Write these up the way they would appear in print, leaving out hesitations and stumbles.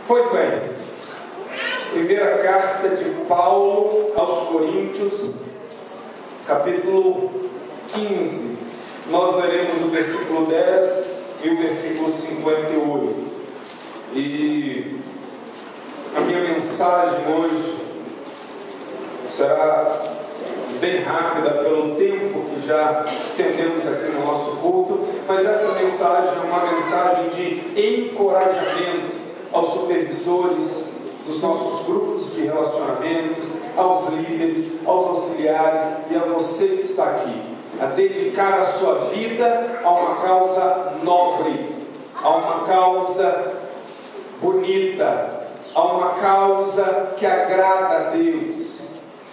Pois bem, primeira carta de Paulo aos Coríntios, capítulo 15. Nós leremos o versículo 10 e o versículo 58. E a minha mensagem hoje será bem rápida pelo tempo que já estendemos aqui no nosso culto, mas essa mensagem é uma mensagem de encorajamento aos supervisores dos nossos grupos de relacionamentos, aos líderes, aos auxiliares e a você que está aqui, a dedicar a sua vida a uma causa nobre, a uma causa bonita, a uma causa que agrada a Deus.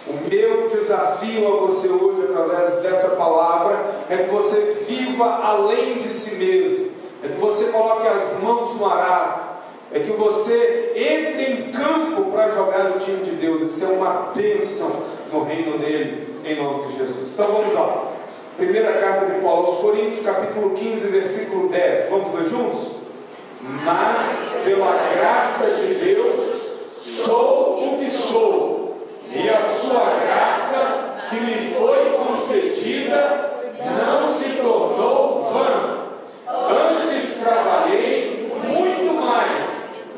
O meu desafio a você hoje, através dessa palavra, é que você viva além de si mesmo, é que você coloque as mãos no arado, é que você entre em campo para jogar no time de Deus. Isso é uma bênção no reino dele, em nome de Jesus. Então vamos lá. Primeira carta de Paulo aos Coríntios, capítulo 15, versículo 10. Vamos ler juntos? Mas pela graça de Deus sou o que sou, e a sua graça que me foi concedida não se tornou vã. Antes trabalhei muito mais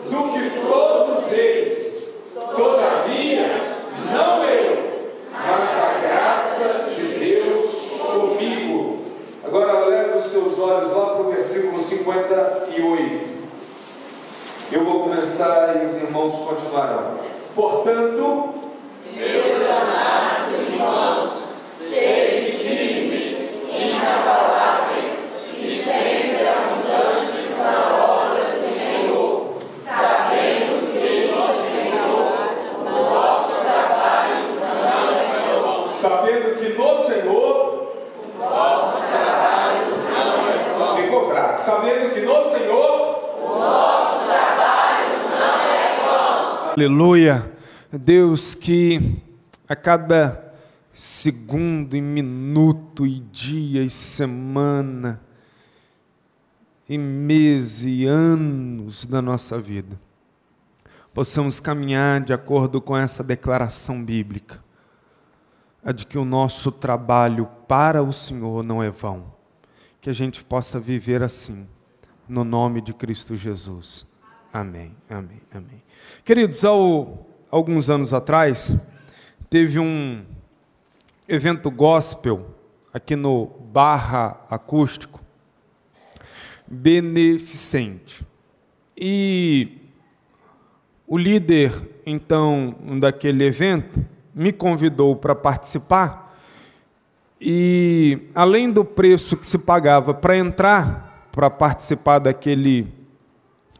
do que todos eles. Todavia, não eu, mas a graça de Deus comigo. Agora leve os seus olhos lá para o versículo 58. Eu vou começar e os irmãos continuarão. Portanto, meus amados irmãos, sede firmes, inabaláveis e sempre abundantes na obra do Senhor, sabendo que no Senhor o vosso trabalho não é vão. Sabendo que no Senhor o vosso trabalho não é vão. Ficou fraco. Sabendo que no Senhor o vosso trabalho não é vão. Aleluia. Deus, que a cada segundo e minuto e dia e semana e mês e anos da nossa vida possamos caminhar de acordo com essa declaração bíblica, a de que o nosso trabalho para o Senhor não é vão, que a gente possa viver assim, no nome de Cristo Jesus. Amém, amém, amém. Queridos, alguns anos atrás, teve um evento gospel aqui no Barra Acústico, beneficente. E o líder, então, daquele evento, me convidou para participar, e além do preço que se pagava para entrar, para participar daquele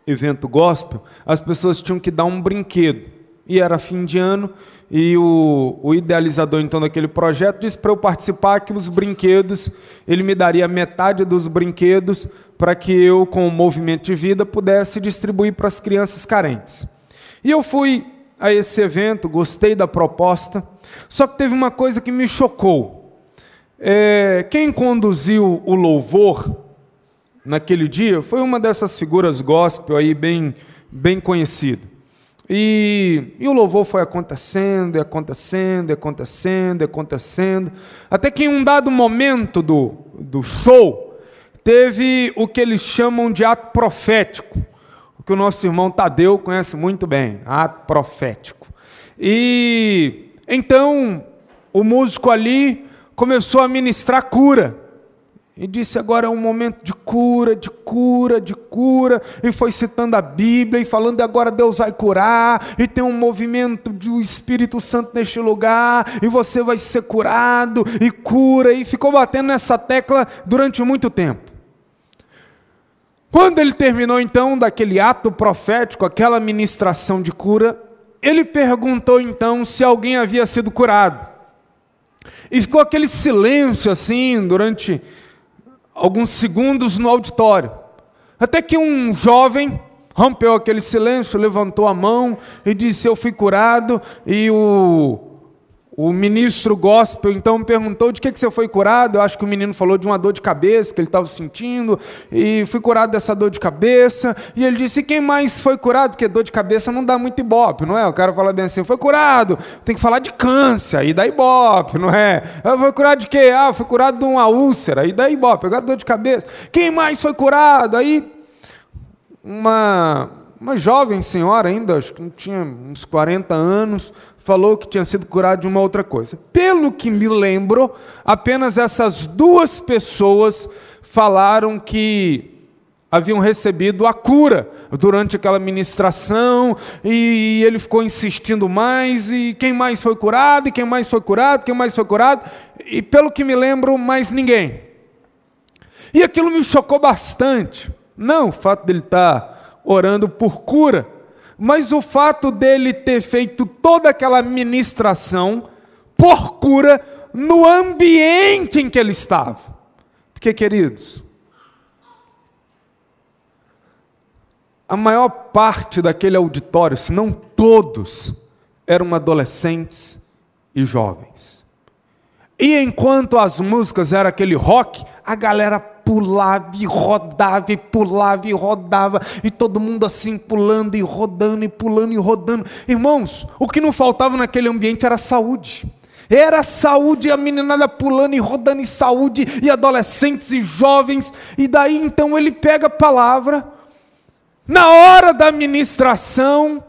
evento gospel, as pessoas tinham que dar um brinquedo. E era fim de ano, e o idealizador então daquele projeto disse para eu participar que os brinquedos, ele me daria metade dos brinquedos para que eu, com o movimento de vida, pudesse distribuir para as crianças carentes. E eu fui a esse evento, gostei da proposta, só que teve uma coisa que me chocou. Quem conduziu o louvor naquele dia foi uma dessas figuras gospel aí bem conhecida. E o louvor foi acontecendo, até que em um dado momento do show, teve o que eles chamam de ato profético, o que o nosso irmão Tadeu conhece muito bem, ato profético. E então o músico ali começou a ministrar cura, e disse: agora é um momento de cura, e foi citando a Bíblia, e falando: agora Deus vai curar, e tem um movimento do Espírito Santo neste lugar, e você vai ser curado, e cura, e ficou batendo nessa tecla durante muito tempo. Quando ele terminou então daquele ato profético, aquela ministração de cura, ele perguntou então se alguém havia sido curado, e ficou aquele silêncio assim, durante alguns segundos no auditório, até que um jovem rompeu aquele silêncio, levantou a mão e disse: eu fui curado. E o O ministro gospel então me perguntou de que você foi curado. Eu acho que o menino falou de uma dor de cabeça que ele estava sentindo, e fui curado dessa dor de cabeça. E ele disse: e quem mais foi curado? Porque dor de cabeça não dá muito ibope, não é? O cara fala bem assim: foi curado, tem que falar de câncer, aí dá ibope, não é? Foi curado de quê? Foi curado de uma úlcera, aí dá ibope. Agora dor de cabeça. Quem mais foi curado? Aí uma jovem senhora ainda, acho que não tinha uns 40 anos, falou que tinha sido curado de uma outra coisa. Pelo que me lembro, apenas essas duas pessoas falaram que haviam recebido a cura durante aquela ministração, e ele ficou insistindo mais, e quem mais foi curado, e quem mais foi curado, quem mais foi curado, e pelo que me lembro, mais ninguém. E aquilo me chocou bastante, não o fato dele estar orando por cura, mas o fato dele ter feito toda aquela ministração por cura no ambiente em que ele estava. Porque, queridos, a maior parte daquele auditório, se não todos, eram adolescentes e jovens. E enquanto as músicas eram aquele rock, a galera pulava e rodava, e pulava e rodava, e todo mundo assim pulando e rodando, e pulando e rodando. Irmãos, o que não faltava naquele ambiente era saúde. Era saúde, a meninada pulando e rodando, e saúde, e adolescentes e jovens. E daí então ele pega a palavra, na hora da ministração,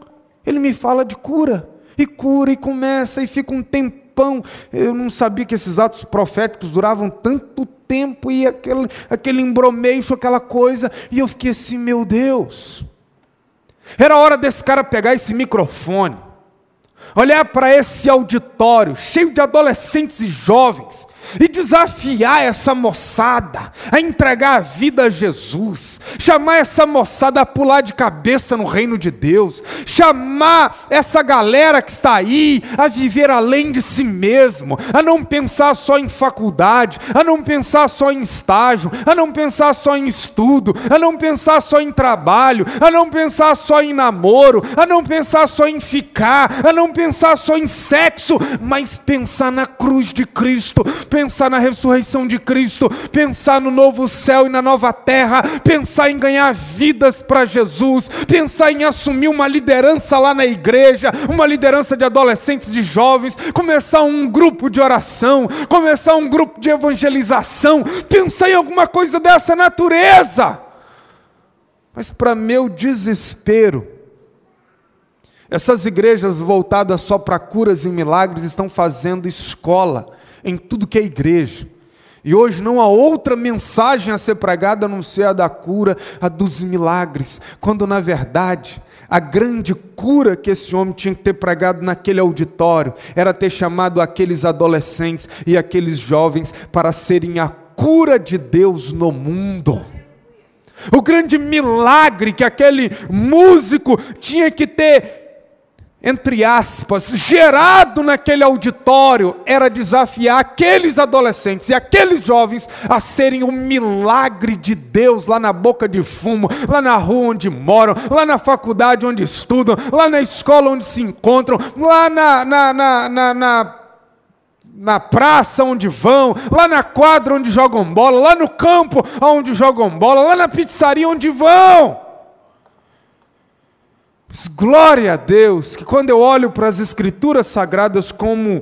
ele me fala de cura, e começa, e fica um tempão. Eu não sabia que esses atos proféticos duravam tanto tempo, e aquele embromeixo, aquela coisa, e eu fiquei assim: meu Deus, era hora desse cara pegar esse microfone, olhar para esse auditório cheio de adolescentes e jovens, e desafiar essa moçada a entregar a vida a Jesus, chamar essa moçada a pular de cabeça no reino de Deus, chamar essa galera que está aí a viver além de si mesmo, a não pensar só em faculdade, a não pensar só em estágio, a não pensar só em estudo, a não pensar só em trabalho, a não pensar só em namoro, a não pensar só em ficar, a não pensar só em sexo, mas pensar na cruz de Cristo, pensar na ressurreição de Cristo, pensar no novo céu e na nova terra, pensar em ganhar vidas para Jesus, pensar em assumir uma liderança lá na igreja, uma liderança de adolescentes, de jovens, começar um grupo de oração, começar um grupo de evangelização, pensar em alguma coisa dessa natureza. Mas para meu desespero, essas igrejas voltadas só para curas e milagres estão fazendo escola em tudo que é igreja. E hoje não há outra mensagem a ser pregada a não ser a da cura, a dos milagres, quando na verdade a grande cura que esse homem tinha que ter pregado naquele auditório era ter chamado aqueles adolescentes e aqueles jovens para serem a cura de Deus no mundo. O grande milagre que aquele músico tinha que ter, entre aspas, gerado naquele auditório, era desafiar aqueles adolescentes e aqueles jovens a serem um milagre de Deus lá na boca de fumo, lá na rua onde moram, lá na faculdade onde estudam, lá na escola onde se encontram, lá na praça onde vão, lá na quadra onde jogam bola, lá no campo onde jogam bola, lá na pizzaria onde vão. Mas glória a Deus, que quando eu olho para as Escrituras Sagradas como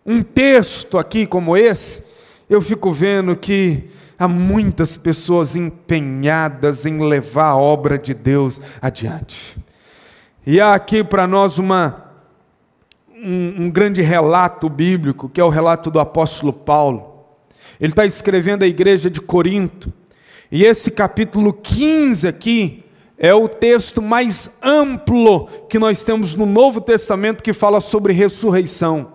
um texto aqui como esse, eu fico vendo que há muitas pessoas empenhadas em levar a obra de Deus adiante. E há aqui para nós um grande relato bíblico, que é o relato do apóstolo Paulo. Ele está escrevendo à igreja de Corinto, e esse capítulo 15 aqui é o texto mais amplo que nós temos no Novo Testamento que fala sobre ressurreição.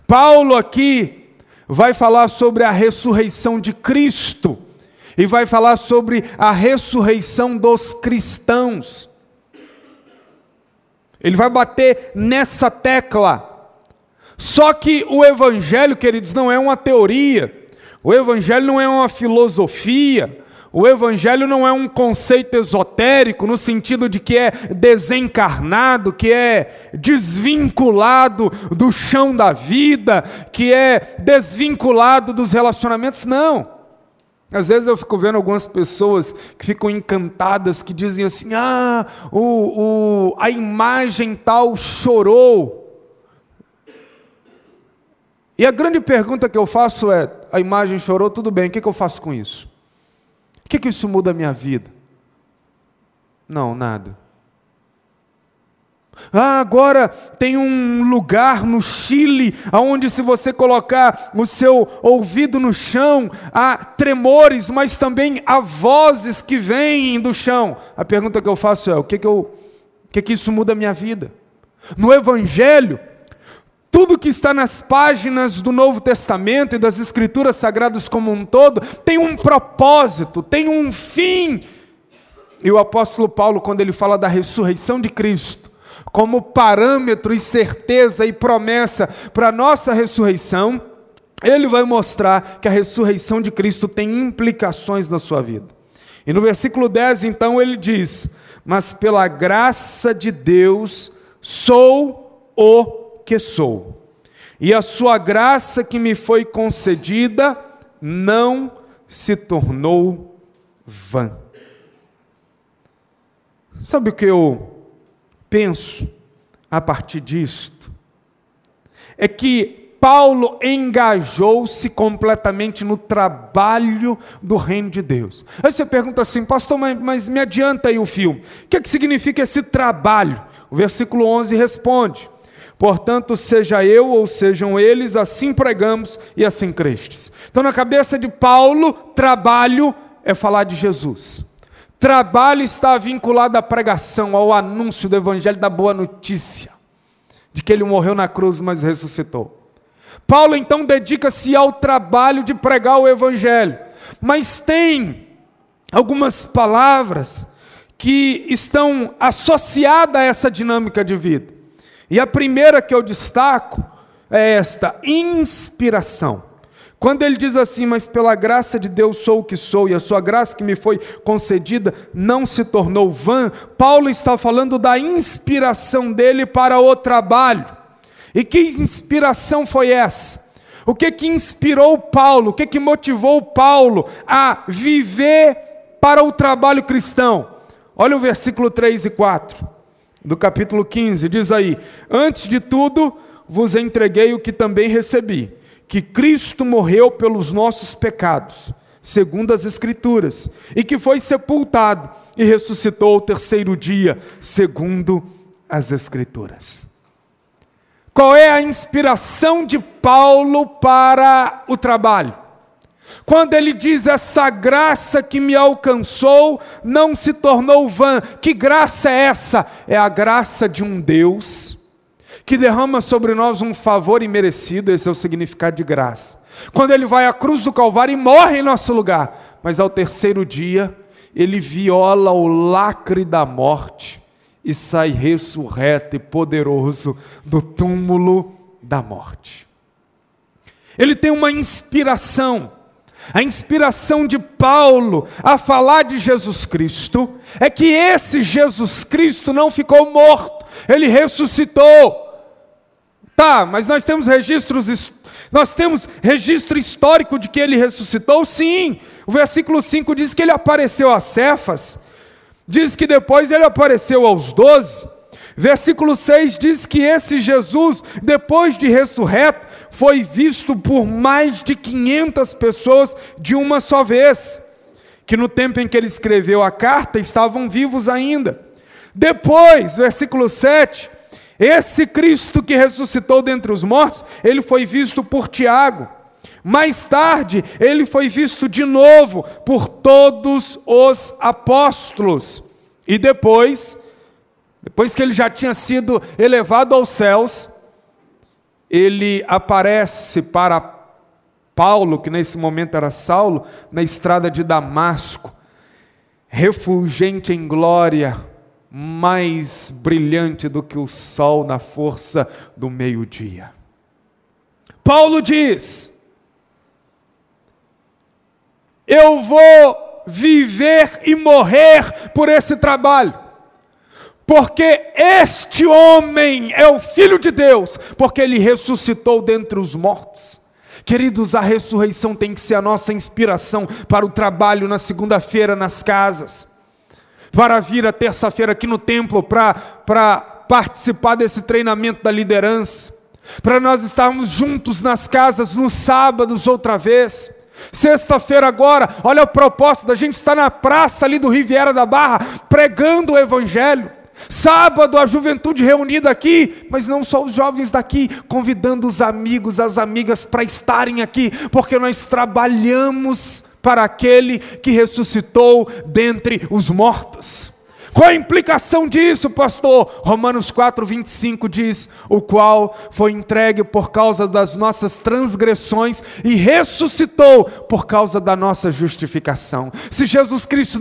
Paulo aqui vai falar sobre a ressurreição de Cristo e vai falar sobre a ressurreição dos cristãos. Ele vai bater nessa tecla. Só que o Evangelho, queridos, não é uma teoria. O Evangelho não é uma filosofia. O Evangelho não é um conceito esotérico, no sentido de que é desencarnado, que é desvinculado do chão da vida, que é desvinculado dos relacionamentos, não. Às vezes eu fico vendo algumas pessoas que ficam encantadas, que dizem assim, a imagem tal chorou. E a grande pergunta que eu faço é, a imagem chorou, tudo bem, o que eu faço com isso? O que isso muda a minha vida? Não, nada. Agora tem um lugar no Chile, onde se você colocar o seu ouvido no chão, há tremores, mas também há vozes que vêm do chão. A pergunta que eu faço é, o que isso muda a minha vida? No Evangelho, tudo que está nas páginas do Novo Testamento e das Escrituras Sagradas como um todo, tem um propósito, tem um fim. E o apóstolo Paulo, quando ele fala da ressurreição de Cristo, como parâmetro e certeza e promessa para a nossa ressurreição, ele vai mostrar que a ressurreição de Cristo tem implicações na sua vida. E no versículo 10, então, ele diz, mas pela graça de Deus sou o que sou, e a sua graça que me foi concedida não se tornou vã. Sabe o que eu penso a partir disto? É que Paulo engajou-se completamente no trabalho do reino de Deus. Aí você pergunta assim, pastor, mas me adianta aí o filme. O que significa esse trabalho? O versículo 11 responde, portanto, seja eu ou sejam eles, assim pregamos e assim crestes. Então, na cabeça de Paulo, trabalho é falar de Jesus. Trabalho está vinculado à pregação, ao anúncio do Evangelho, da boa notícia, de que ele morreu na cruz, mas ressuscitou. Paulo, então, dedica-se ao trabalho de pregar o Evangelho. Mas tem algumas palavras que estão associadas a essa dinâmica de vida. E a primeira que eu destaco é esta, inspiração. Quando ele diz assim, mas pela graça de Deus sou o que sou, e a sua graça que me foi concedida não se tornou vã, Paulo está falando da inspiração dele para o trabalho. E que inspiração foi essa? O que inspirou Paulo? O que motivou Paulo a viver para o trabalho cristão? Olha o versículo 3 e 4. Do capítulo 15, diz aí, antes de tudo, vos entreguei o que também recebi, que Cristo morreu pelos nossos pecados, segundo as Escrituras, e que foi sepultado e ressuscitou ao terceiro dia, segundo as Escrituras. Qual é a inspiração de Paulo para o trabalho? Quando ele diz, essa graça que me alcançou não se tornou vã. Que graça é essa? É a graça de um Deus que derrama sobre nós um favor imerecido. Esse é o significado de graça. Quando ele vai à cruz do Calvário e morre em nosso lugar, mas ao terceiro dia, ele viola o lacre da morte e sai ressurreto e poderoso do túmulo da morte. Ele tem uma inspiração. A inspiração de Paulo a falar de Jesus Cristo é que esse Jesus Cristo não ficou morto, ele ressuscitou. Tá, mas nós temos registro histórico de que ele ressuscitou? Sim. O versículo 5 diz que ele apareceu a Cefas, diz que depois ele apareceu aos 12. Versículo 6 diz que esse Jesus, depois de ressurreto, foi visto por mais de 500 pessoas de uma só vez, que no tempo em que ele escreveu a carta, estavam vivos ainda. Depois, versículo 7, esse Cristo que ressuscitou dentre os mortos, ele foi visto por Tiago. Mais tarde, ele foi visto de novo por todos os apóstolos. E depois que ele já tinha sido elevado aos céus, ele aparece para Paulo, que nesse momento era Saulo, na estrada de Damasco, refulgente em glória, mais brilhante do que o sol na força do meio-dia. Paulo diz, eu vou viver e morrer por esse trabalho. Porque este homem é o Filho de Deus, porque ele ressuscitou dentre os mortos. Queridos, a ressurreição tem que ser a nossa inspiração para o trabalho na segunda-feira nas casas, para vir a terça-feira aqui no templo para participar desse treinamento da liderança, para nós estarmos juntos nas casas nos sábados outra vez. Sexta-feira agora, olha a proposta da gente estar na praça ali do Riviera da Barra, pregando o Evangelho. Sábado a juventude reunida aqui, mas não só os jovens daqui, convidando os amigos, as amigas para estarem aqui, porque nós trabalhamos para aquele que ressuscitou dentre os mortos. Qual a implicação disso, pastor? Romanos 4:25 diz: o qual foi entregue por causa das nossas transgressões e ressuscitou por causa da nossa justificação. Se Jesus Cristo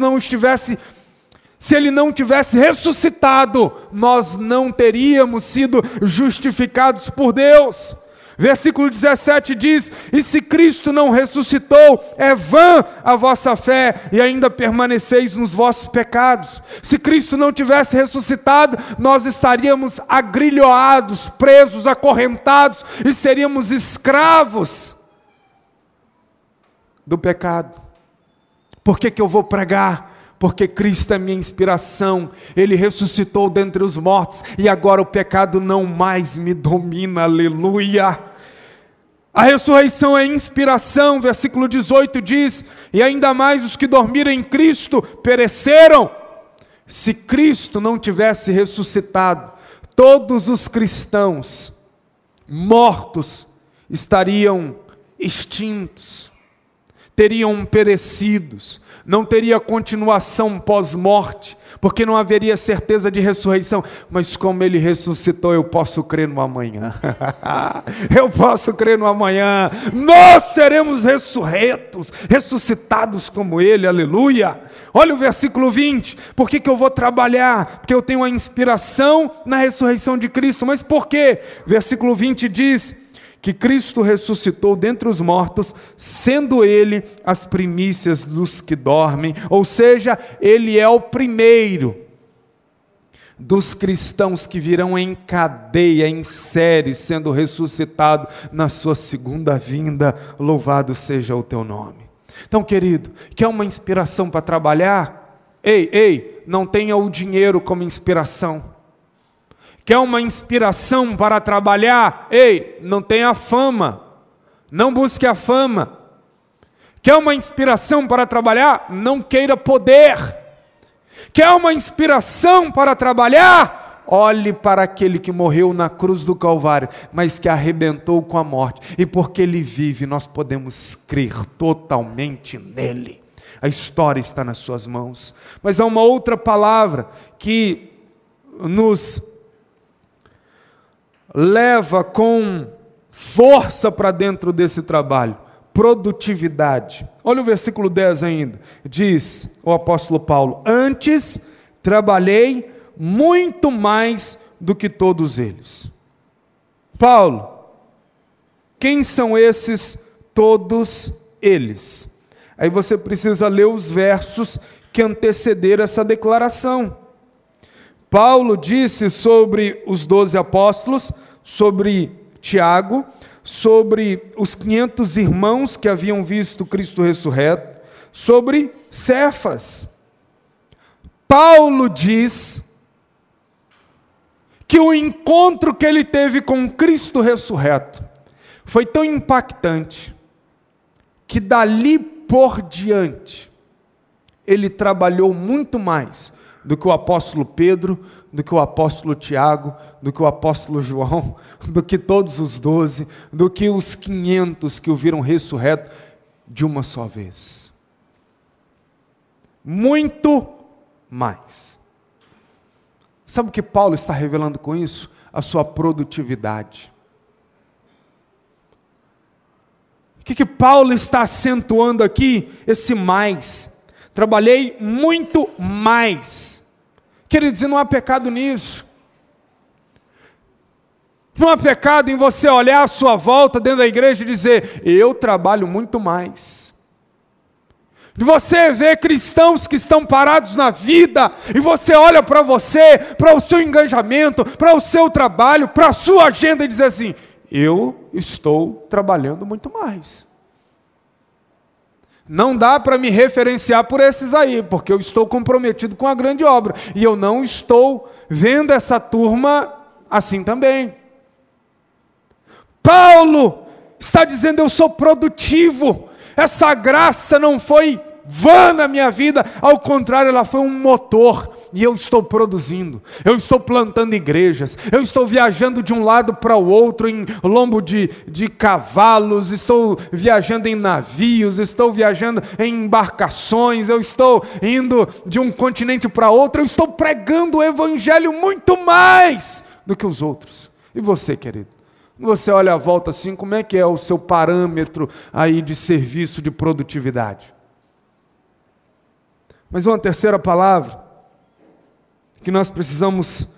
se ele não tivesse ressuscitado, nós não teríamos sido justificados por Deus. Versículo 17 diz: e se Cristo não ressuscitou, é vã a vossa fé, e ainda permaneceis nos vossos pecados. Se Cristo não tivesse ressuscitado, nós estaríamos agrilhoados, presos, acorrentados, e seríamos escravos do pecado. Por que eu vou pregar? Porque Cristo é minha inspiração, Ele ressuscitou dentre os mortos, e agora o pecado não mais me domina, aleluia. A ressurreição é inspiração, versículo 18 diz: e ainda mais os que dormiram em Cristo pereceram. Se Cristo não tivesse ressuscitado, todos os cristãos mortos estariam extintos, teriam perecidos, não teria continuação pós-morte, porque não haveria certeza de ressurreição. Mas como Ele ressuscitou, eu posso crer no amanhã. Eu posso crer no amanhã. Nós seremos ressuscitados como Ele, aleluia. Olha o versículo 20, por que eu vou trabalhar? Porque eu tenho a inspiração na ressurreição de Cristo. Mas por quê? Versículo 20 diz que Cristo ressuscitou dentre os mortos, sendo Ele as primícias dos que dormem, ou seja, Ele é o primeiro dos cristãos que virão em cadeia, em série, sendo ressuscitado na sua segunda vinda. Louvado seja o teu nome. Então, querido, quer uma inspiração para trabalhar? Ei, não tenha o dinheiro como inspiração. Quer uma inspiração para trabalhar? Ei, não tenha fama, não busque a fama. Quer uma inspiração para trabalhar? Não queira poder. Quer uma inspiração para trabalhar? Olhe para aquele que morreu na cruz do Calvário, mas que arrebentou com a morte, e porque Ele vive, nós podemos crer totalmente nele. A história está nas suas mãos. Mas há uma outra palavra que nos leva com força para dentro desse trabalho: produtividade. Olha o versículo 10 ainda, diz o apóstolo Paulo: antes trabalhei muito mais do que todos eles. Paulo, quem são esses todos eles? Aí você precisa ler os versos que antecederam essa declaração. Paulo disse sobre os 12 apóstolos, sobre Tiago, sobre os 500 irmãos que haviam visto Cristo ressurreto, sobre Cefas. Paulo diz que o encontro que ele teve com Cristo ressurreto foi tão impactante, que dali por diante, ele trabalhou muito mais do que o apóstolo Pedro, do que o apóstolo Tiago, do que o apóstolo João, do que todos os 12, do que os 500 que o viram ressurreto de uma só vez. Muito mais. Sabe o que Paulo está revelando com isso? A sua produtividade. O que Paulo está acentuando aqui? Esse mais. Trabalhei muito mais. Queridos, não há pecado nisso. Não há pecado em você olhar à sua volta dentro da igreja e dizer: eu trabalho muito mais. De você ver cristãos que estão parados na vida, e você olha para você, para o seu engajamento, para o seu trabalho, para a sua agenda e diz assim: eu estou trabalhando muito mais. Não dá para me referenciar por esses aí, porque eu estou comprometido com a grande obra, e eu não estou vendo essa turma assim também. Paulo está dizendo: eu sou produtivo. Essa graça não foi vã na minha vida, ao contrário, ela foi um motor, e eu estou produzindo, eu estou plantando igrejas, eu estou viajando de um lado para o outro em lombo de cavalos, estou viajando em navios, estou viajando em embarcações, eu estou indo de um continente para outro, eu estou pregando o evangelho muito mais do que os outros. E você, querido? Você olha à volta assim, como é que é o seu parâmetro aí de serviço, de produtividade? Mas uma terceira palavra, que nós precisamos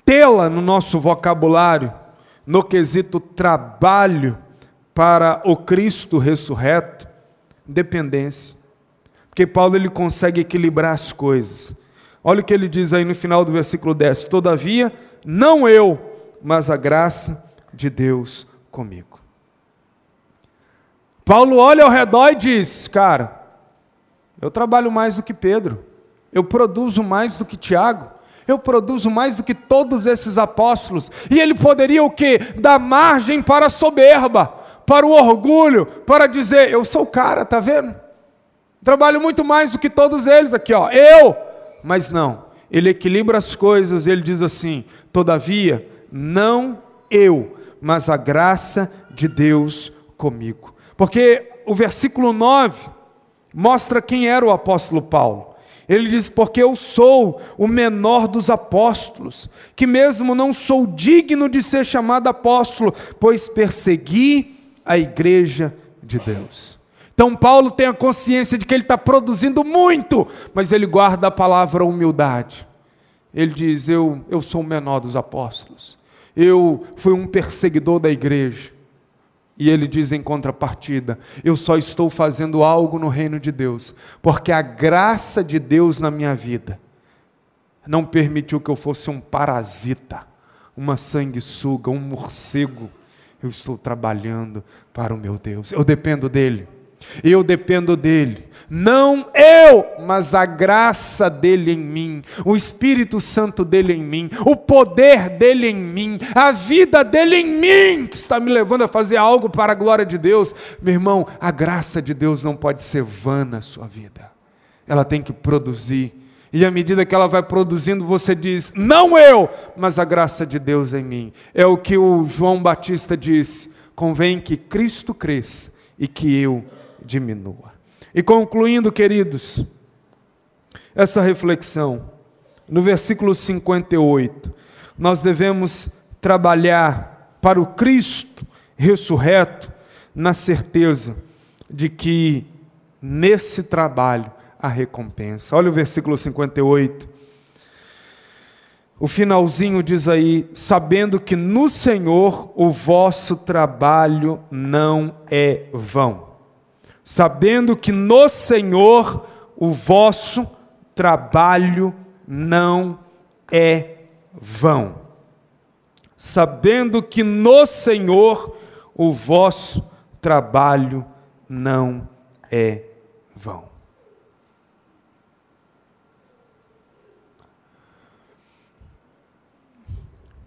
tê-la no nosso vocabulário, no quesito trabalho para o Cristo ressurreto, dependência. Porque Paulo ele consegue equilibrar as coisas. Olha o que ele diz aí no final do versículo 10: todavia, não eu, mas a graça de Deus comigo. Paulo olha ao redor e diz: cara, eu trabalho mais do que Pedro, eu produzo mais do que Tiago, eu produzo mais do que todos esses apóstolos. E ele poderia o quê? Dar margem para a soberba, para o orgulho, para dizer: eu sou o cara, tá vendo? Trabalho muito mais do que todos eles aqui, ó, eu. Mas não, ele equilibra as coisas, ele diz assim: todavia, não eu, mas a graça de Deus comigo. Porque o versículo 9 mostra quem era o apóstolo Paulo. Ele diz: porque eu sou o menor dos apóstolos, que mesmo não sou digno de ser chamado apóstolo, pois persegui a igreja de Deus. Então Paulo tem a consciência de que ele está produzindo muito, mas ele guarda a palavra humildade. Ele diz: eu sou o menor dos apóstolos, eu fui um perseguidor da igreja. E ele diz em contrapartida: eu só estou fazendo algo no reino de Deus, porque a graça de Deus na minha vida não permitiu que eu fosse um parasita, uma sanguessuga, um morcego. Eu estou trabalhando para o meu Deus, eu dependo dele. Eu dependo dele, não eu, mas a graça dele em mim, o Espírito Santo dele em mim, o poder dele em mim, a vida dele em mim, que está me levando a fazer algo para a glória de Deus. Meu irmão, a graça de Deus não pode ser vã na sua vida, ela tem que produzir, e à medida que ela vai produzindo, você diz: não eu, mas a graça de Deus em mim. É o que o João Batista disse: convém que Cristo cresça e que eu diminua. E concluindo, queridos, essa reflexão, no versículo 58, nós devemos trabalhar para o Cristo ressurreto, na certeza de que nesse trabalho há recompensa. Olha o versículo 58, o finalzinho diz aí: sabendo que no Senhor o vosso trabalho não é vão. Sabendo que no Senhor o vosso trabalho não é vão. Sabendo que no Senhor o vosso trabalho não é vão.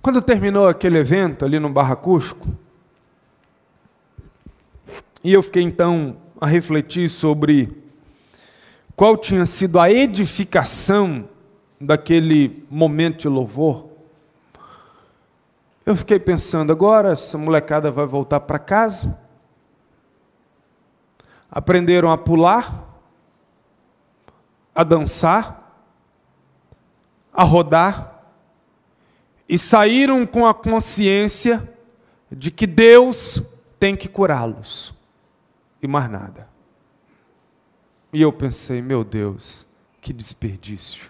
Quando terminou aquele evento ali no Barra Cusco, e eu fiquei então a refletir sobre qual tinha sido a edificação daquele momento de louvor, eu fiquei pensando: agora essa molecada vai voltar para casa, aprenderam a pular, a dançar, a rodar, e saíram com a consciência de que Deus tem que curá-los. E mais nada. E eu pensei: meu Deus, que desperdício.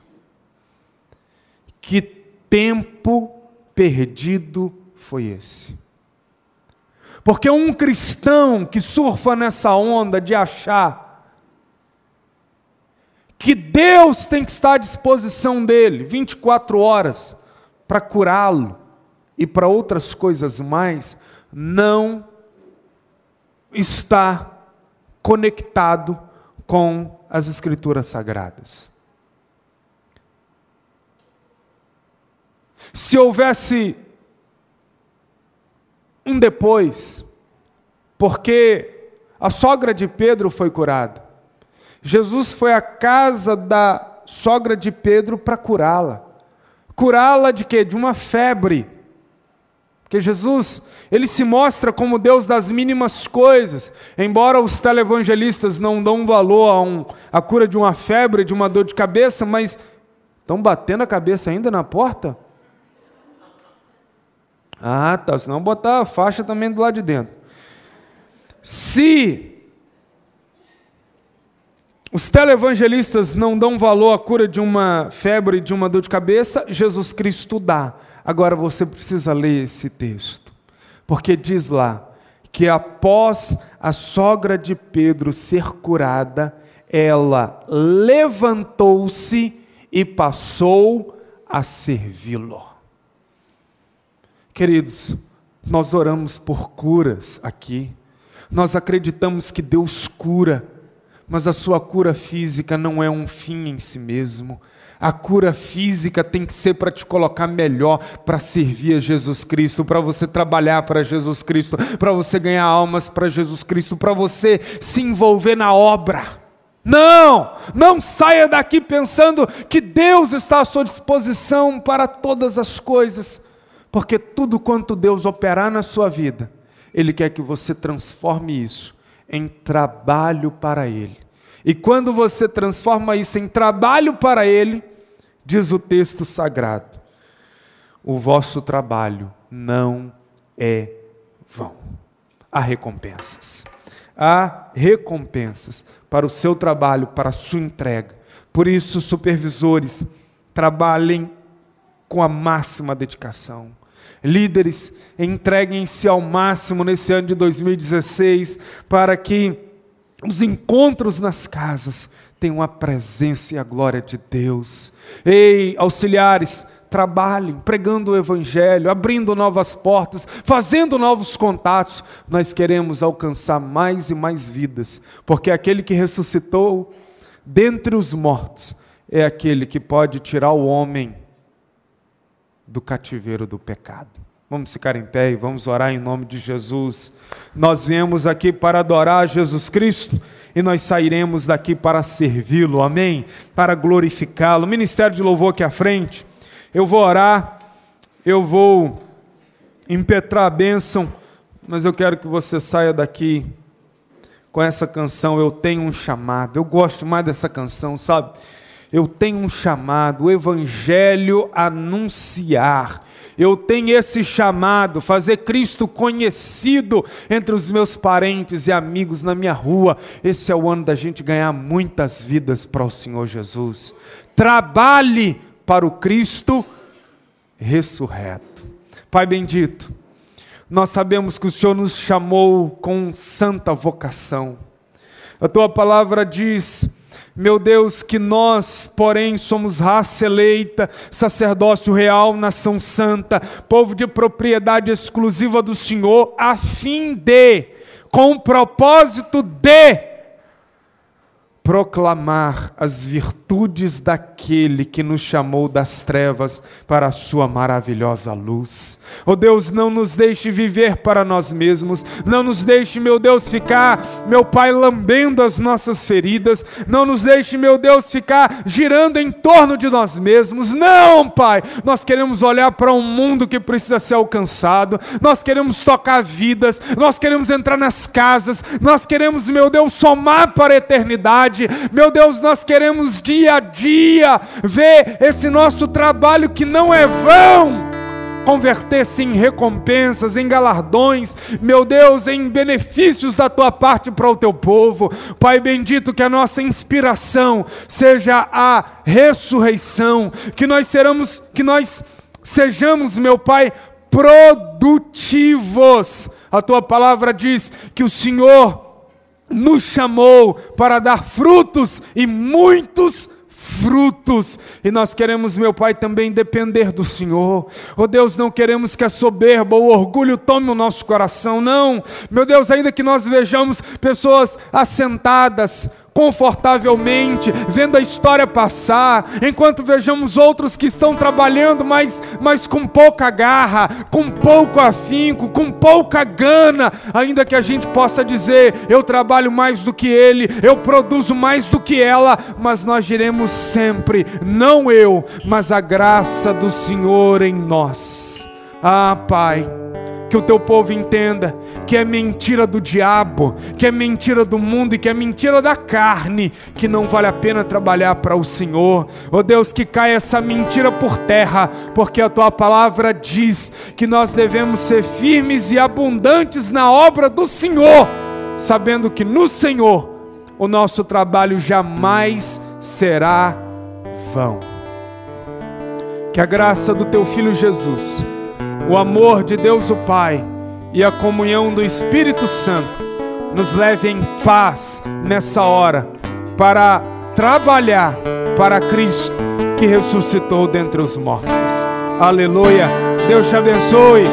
Que tempo perdido foi esse. Porque um cristão que surfa nessa onda de achar que Deus tem que estar à disposição dele 24 horas para curá-lo e para outras coisas mais, não está conectado com as Escrituras Sagradas. Se houvesse um depois, porque a sogra de Pedro foi curada, Jesus foi à casa da sogra de Pedro para curá-la. Curá-la de quê? De uma febre. Porque Jesus, ele se mostra como Deus das mínimas coisas. Embora os televangelistas não dão valor à cura de uma febre, de uma dor de cabeça, mas estão batendo a cabeça ainda na porta? Ah, tá, senão botar a faixa também do lado de dentro. Se os televangelistas não dão valor à cura de uma febre, de uma dor de cabeça, Jesus Cristo dá. Agora você precisa ler esse texto, porque diz lá que após a sogra de Pedro ser curada, ela levantou-se e passou a servi-lo. Queridos, nós oramos por curas aqui, nós acreditamos que Deus cura, mas a sua cura física não é um fim em si mesmo. A cura física tem que ser para te colocar melhor, para servir a Jesus Cristo, para você trabalhar para Jesus Cristo, para você ganhar almas para Jesus Cristo, para você se envolver na obra. Não saia daqui pensando que Deus está à sua disposição para todas as coisas, porque tudo quanto Deus operar na sua vida, Ele quer que você transforme isso em trabalho para Ele. E quando você transforma isso em trabalho para Ele, diz o texto sagrado, o vosso trabalho não é vão. Há recompensas. Há recompensas para o seu trabalho, para a sua entrega. Por isso, supervisores, trabalhem com a máxima dedicação. Líderes, entreguem-se ao máximo nesse ano de 2016, para que os encontros nas casas tenham a presença e a glória de Deus. Ei, auxiliares, trabalhem, pregando o Evangelho, abrindo novas portas, fazendo novos contatos. Nós queremos alcançar mais e mais vidas, porque aquele que ressuscitou dentre os mortos é aquele que pode tirar o homem do cativeiro do pecado. Vamos ficar em pé e vamos orar em nome de Jesus. Nós viemos aqui para adorar Jesus Cristo e nós sairemos daqui para servi-lo, amém? Para glorificá-lo. Ministério de louvor aqui à frente. Eu vou orar, eu vou impetrar a bênção, mas eu quero que você saia daqui com essa canção, Eu Tenho um Chamado. Eu gosto mais dessa canção, sabe? Eu tenho um chamado, o Evangelho anunciar. Eu tenho esse chamado, fazer Cristo conhecido entre os meus parentes e amigos na minha rua. Esse é o ano da gente ganhar muitas vidas para o Senhor Jesus. Trabalhe para o Cristo ressurreto. Pai bendito, nós sabemos que o Senhor nos chamou com santa vocação. A Tua palavra diz, meu Deus, que nós, porém, somos raça eleita, sacerdócio real, nação santa, povo de propriedade exclusiva do Senhor, a fim de, com o propósito de proclamar as virtudes daquele que nos chamou das trevas para a sua maravilhosa luz. Oh Deus, não nos deixe viver para nós mesmos, não nos deixe, meu Deus, ficar, meu Pai, lambendo as nossas feridas, não nos deixe, meu Deus, ficar girando em torno de nós mesmos. Não, Pai, nós queremos olhar para um mundo que precisa ser alcançado, nós queremos tocar vidas, nós queremos entrar nas casas, nós queremos, meu Deus, somar para a eternidade. Meu Deus, nós queremos dia a dia ver esse nosso trabalho que não é vão converter-se em recompensas, em galardões, meu Deus, em benefícios da Tua parte para o Teu povo. Pai bendito, que a nossa inspiração seja a ressurreição, que nós sejamos, meu Pai, produtivos. A Tua palavra diz que o Senhor nos chamou para dar frutos e muitos frutos, e nós queremos, meu Pai, também depender do Senhor. Oh Deus, não queremos que a soberba ou o orgulho tome o nosso coração, não, meu Deus, ainda que nós vejamos pessoas assentadas confortavelmente, vendo a história passar, enquanto vejamos outros que estão trabalhando, mas com pouca garra, com pouco afinco, com pouca gana, ainda que a gente possa dizer, eu trabalho mais do que ele, eu produzo mais do que ela, mas nós diremos sempre, não eu, mas a graça do Senhor em nós. Ah, Pai, que o teu povo entenda que é mentira do diabo, que é mentira do mundo e que é mentira da carne, que não vale a pena trabalhar para o Senhor. Oh Deus, que caia essa mentira por terra, porque a tua palavra diz que nós devemos ser firmes e abundantes na obra do Senhor, sabendo que no Senhor o nosso trabalho jamais será vão. Que a graça do teu Filho Jesus, o amor de Deus o Pai e a comunhão do Espírito Santo nos leve em paz nessa hora para trabalhar para Cristo que ressuscitou dentre os mortos. Aleluia. Deus te abençoe.